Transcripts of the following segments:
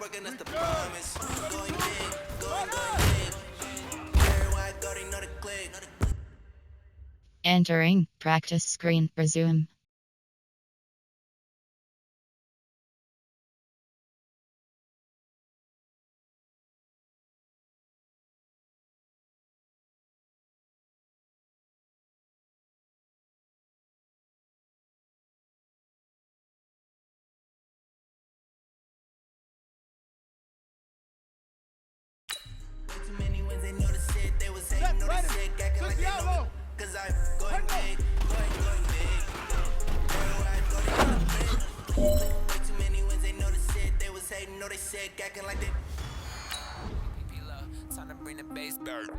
working, that's the promise. Going big, going big. Everywhere I go, they know the click. Entering practice screen. Resume. Too many wins, they know the shit. They was hating, know they sick, acting like they know. Cause I'm going big, going big. Everywhere I go, they know the click. Way too many wins, they know the shit. They was hating, know they sick, acting like they. Time to bring the bass back.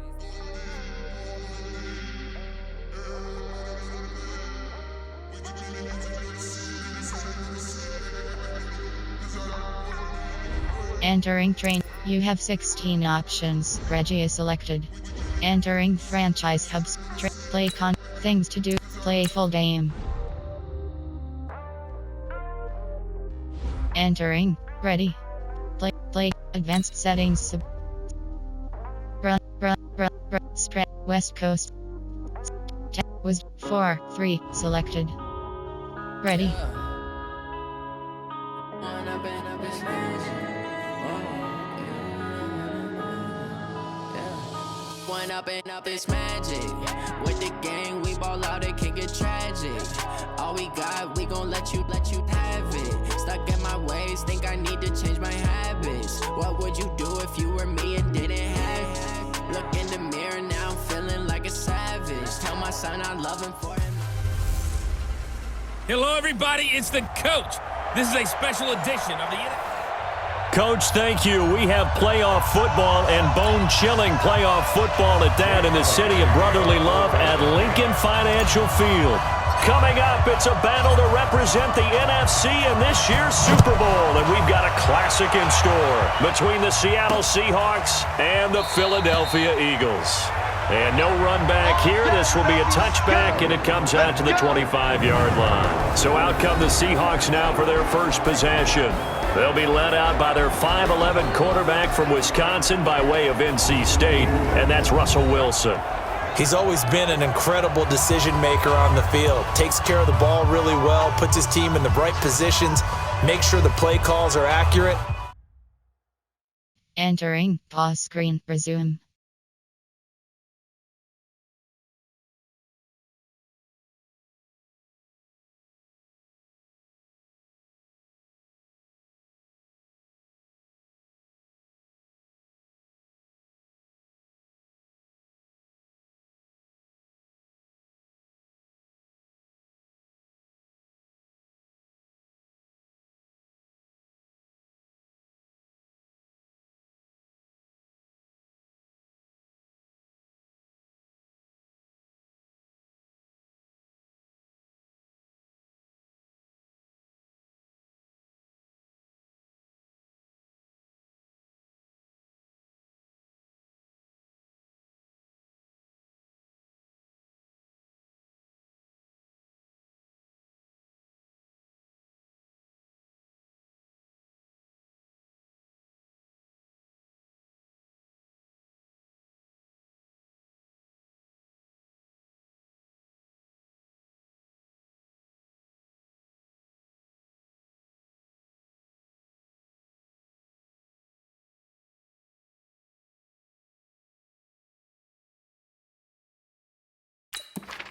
Entering train. You have 16 options. Reggie is selected. Entering franchise hubs. Play con. Things to do. Play full game. Entering. Ready. Play. Advanced settings. Spread. West Coast. Was 4, 3. Selected. Ready. One up and up is magic. With the gang, we ball out, it can get tragic. All we got, we gon' let you have it. Stuck in my ways, think I need to change my habits. What would you do if you were me and didn't have it? Look in the mirror, now I'm feeling like a savage. Tell my son I love him for him. Hello, everybody. It's the coach. This is a special edition of the Coach, thank you. We have playoff football and bone-chilling playoff football at that in the city of brotherly love at Lincoln Financial Field. Coming up, it's a battle to represent the NFC in this year's Super Bowl, and we've got a classic in store between the Seattle Seahawks and the Philadelphia Eagles. And no run back here. This will be a touchback, and it comes out to the 25-yard line. So out come the Seahawks now for their first possession. They'll be led out by their 5'11" quarterback from Wisconsin by way of NC State, and that's Russell Wilson. He's always been an incredible decision maker on the field. Takes care of the ball really well, puts his team in the right positions, makes sure the play calls are accurate. Entering pause screen. Resume.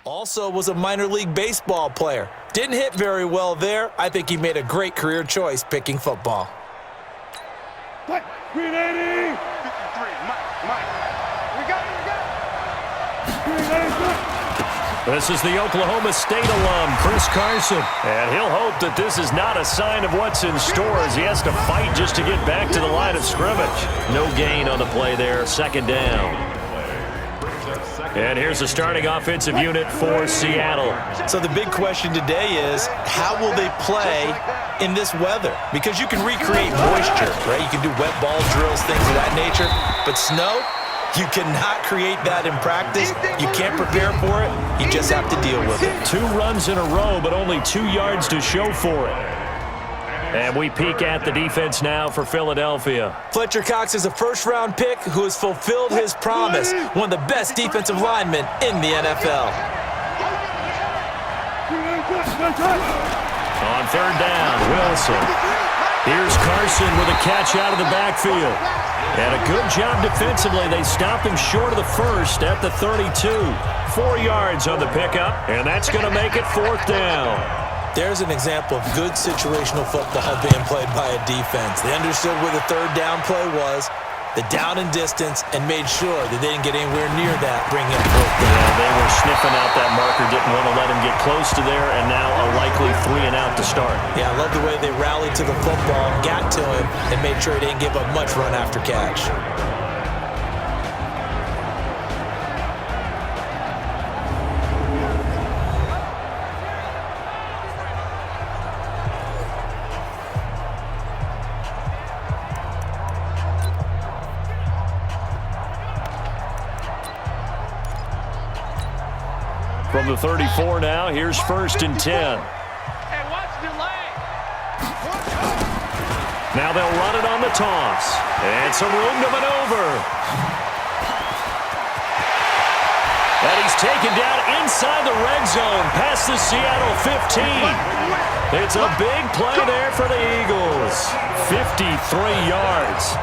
Also was a minor league baseball player. Didn't hit very well there. I think he made a great career choice picking football. Green 80! 53, Mike. We got it. Green 80. This is the Oklahoma State alum, Chris Carson. And he'll hope that this is not a sign of what's in store as he has to fight just to get back to the line of scrimmage. No gain on the play there, second down. And here's the starting offensive unit for Seattle. So the big question today is, how will they play in this weather? Because you can recreate moisture, right? You can do wet ball drills, things of that nature. But snow, you cannot create that in practice. You can't prepare for it. You just have to deal with it. 2 runs in a row, but only 2 yards to show for it. And we peek at the defense now for Philadelphia. Fletcher Cox is a first-round pick who has fulfilled his promise, one of the best defensive linemen in the NFL. On third down, Wilson. Here's Carson with a catch out of the backfield. And a good job defensively. They stop him short of the first at the 32. 4 yards on the pickup, and that's going to make it fourth down. There's an example of good situational football being played by a defense. They understood where the third down play was, the down and distance, and made sure that they didn't get anywhere near that, bring in fourth down. Yeah, they were sniffing out that marker, didn't want to let him get close to there, and now a likely 3 and out to start. Yeah, I love the way they rallied to the football, got to him, and made sure he didn't give up much run after catch. From the 34 now, here's first and 10. Now they'll run it on the toss. And some room to maneuver. And he's taken down inside the red zone past the Seattle 15. It's a big play there for the Eagles. 53 yards.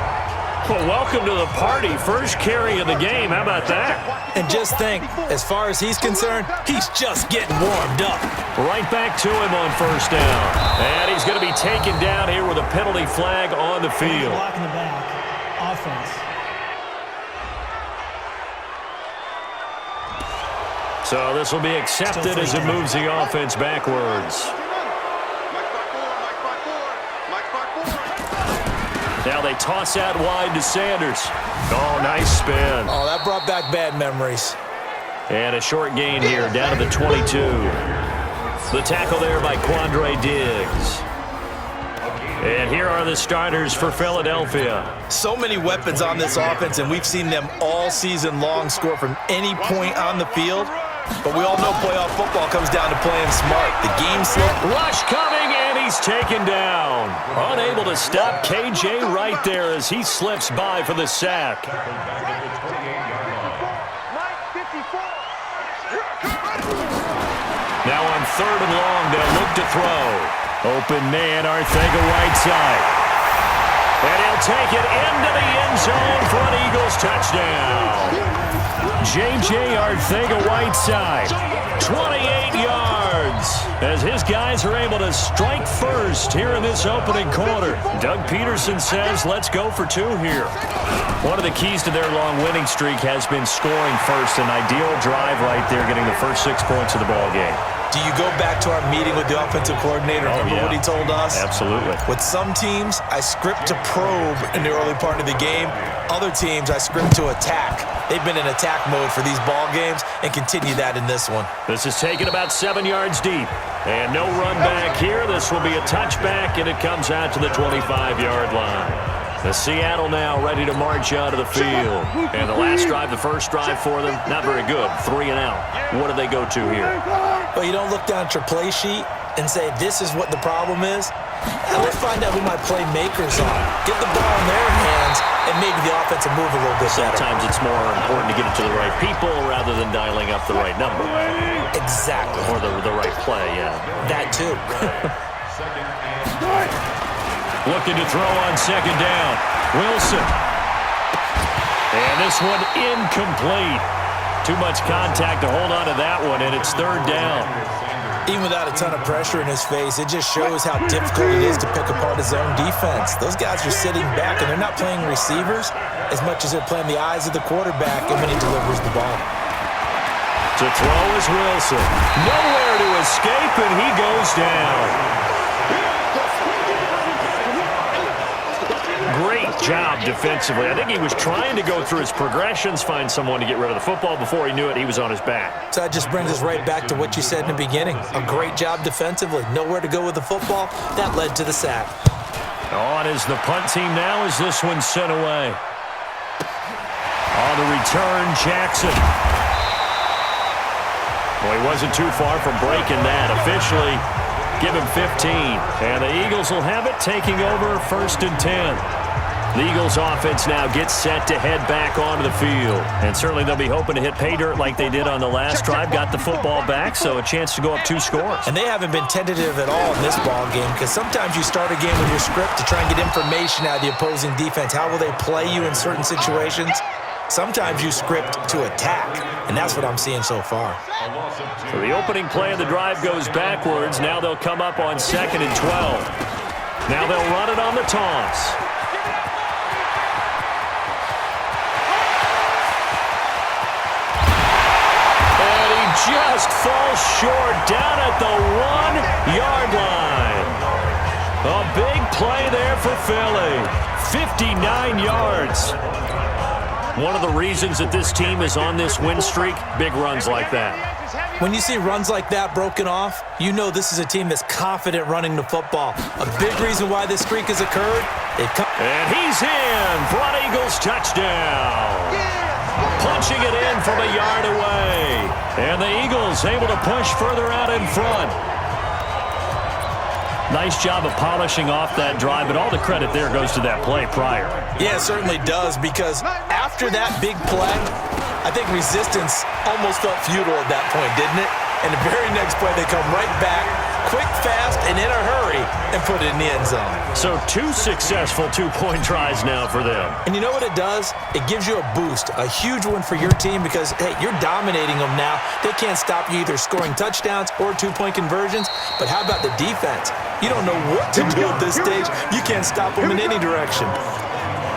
Well, welcome to the party. First carry of the game. How about that? And just think, as far as he's concerned, he's just getting warmed up. Right back to him on first down. And he's going to be taken down here with a penalty flag on the field. Block in the back. Offense. So this will be accepted as it moves the offense backwards. Now they toss out wide to Sanders. Oh, nice spin. Oh, that brought back bad memories. And a short gain here, down to the 22. The tackle there by Quandre Diggs. And here are the starters for Philadelphia. So many weapons on this offense, and we've seen them all season long score from any point on the field. But we all know playoff football comes down to playing smart. The game slip. Rush coming, and he's taken down. Unable to stop KJ right there as he slips by for the sack. Now on third and long, they'll look to throw. Open man, Arcega-Whiteside. And he'll take it into the end zone for an Eagles touchdown. J.J. Arcega-Whiteside, 28 yards, as his guys are able to strike first here in this opening quarter. Doug Peterson says, let's go for 2 here. One of the keys to their long winning streak has been scoring first. An ideal drive right there, getting the first 6 points of the ball game. Do you go back to our meeting with the offensive coordinator? Remember what he told us? Absolutely. With some teams, I script to probe in the early part of the game. Other teams, I script to attack. They've been in attack mode for these ball games and continue that in this one. This is taken about 7 yards deep. And no run back here. This will be a touchback, and it comes out to the 25-yard line. The Seattle now ready to march out of the field. And the last drive, the first drive for them, not very good. 3 and out. What do they go to here? Well, you don't look down at your play sheet and say, this is what the problem is. Now, let's find out who my playmakers are. Get the ball in their hands and maybe the offense will move a little bit better. Sometimes it's more important to get it to the right people rather than dialing up the right number. Exactly. Or the right play, yeah. That too. Looking to throw on second down. Wilson. And this one incomplete. Too much contact to hold on to that one, and it's third down. Even without a ton of pressure in his face, it just shows how difficult it is to pick apart his own defense. Those guys are sitting back, and they're not playing receivers as much as they're playing the eyes of the quarterback and when he delivers the ball. To throw is Wilson. Nowhere to escape, and he goes down. Great job defensively. I think he was trying to go through his progressions, find someone to get rid of the football. Before he knew it, he was on his back. So that just brings us right back to what you said in the beginning. A great job defensively. Nowhere to go with the football. That led to the sack. On is the punt team now as this one's sent away. On the return, Jackson. Well, he wasn't too far from breaking that. Officially, Give him 15. And the Eagles will have it, taking over 1st and 10. The Eagles offense now gets set to head back onto the field. And certainly they'll be hoping to hit pay dirt like they did on the last drive. Got the football back, so a chance to go up 2 scores. And they haven't been tentative at all in this ball game, because sometimes you start a game with your script to try and get information out of the opposing defense. How will they play you in certain situations? Sometimes you script to attack, and that's what I'm seeing so far. So the opening play of the drive goes backwards. Now they'll come up on 2nd and 12. Now they'll run it on the toss. Just falls short down at the 1-yard line. A big play there for Philly. 59 yards. One of the reasons that this team is on this win streak, big runs like that. When you see runs like that broken off, you know this is a team that's confident running the football. A big reason why this streak has occurred. And he's in for an Eagles touchdown. Punching it in from a yard away. And the Eagles able to push further out in front. Nice job of polishing off that drive, but all the credit there goes to that play prior. Yeah, it certainly does, because after that big play, I think resistance almost felt futile at that point, didn't it? And the very next play, they come right back, quick, fast, and in a hurry, and put it in the end zone. So 2 successful 2-point tries now for them. And you know what it does? It gives you a boost, a huge one for your team, because, hey, you're dominating them now. They can't stop you either scoring touchdowns or 2-point conversions. But how about the defense? You don't know what to do at this stage. You can't stop them in any direction.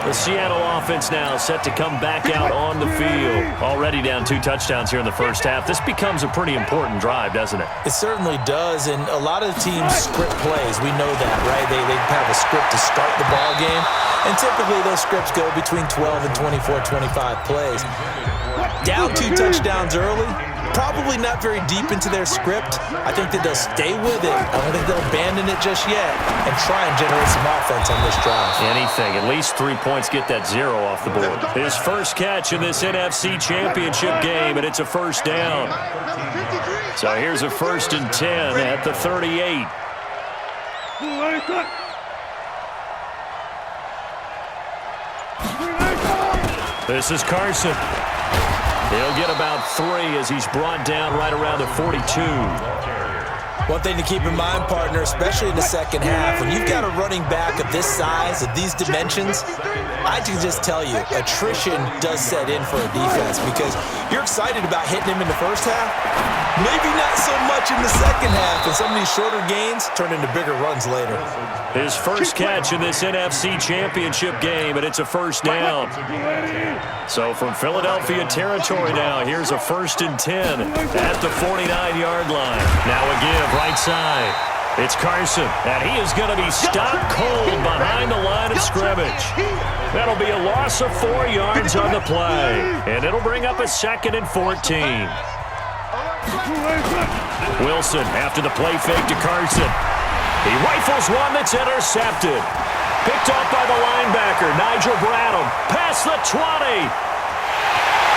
The Seattle offense now set to come back out on the field. Already down 2 touchdowns here in the first half. This becomes a pretty important drive, doesn't it? It certainly does, and a lot of teams script plays. We know that, right? They have a script to start the ball game, and typically those scripts go between 12 and 24, 25 plays. Down 2 touchdowns early, probably not very deep into their script. I think that they'll stay with it. I don't think they'll abandon it just yet and try and generate some offense on this drive. Anything. At least 3 points, get that 0 off the board. His first catch in this NFC Championship game, and it's a first down. So here's a 1st and 10 at the 38. This is Carson. He'll get about 3 as he's brought down right around the 42. One thing to keep in mind, partner, especially in the second half, when you've got a running back of this size, of these dimensions, I can just tell you, attrition does set in for a defense, because you're excited about hitting him in the first half, maybe not so much in the second half, and some of these shorter gains turn into bigger runs later. His first catch in this NFC Championship game, and it's a first down. So from Philadelphia territory now, here's a 1st and 10 at the 49-yard line. Now a give right side. It's Carson, and he is going to be stopped cold behind the line of scrimmage. That'll be a loss of 4 yards on the play, and it'll bring up a 2nd and 14. Wilson after the play fake to Carson. He rifles one that's intercepted. Picked up by the linebacker, Nigel Bradham. Past the 20.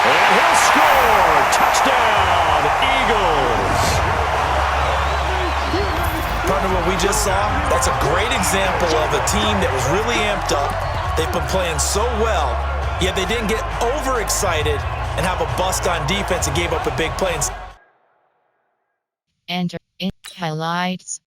And he'll score. Touchdown, Eagles. Partner, what we just saw, that's a great example of a team that was really amped up. They've been playing so well, yet they didn't get overexcited and have a bust on defense and gave up a big play. Enter in highlights.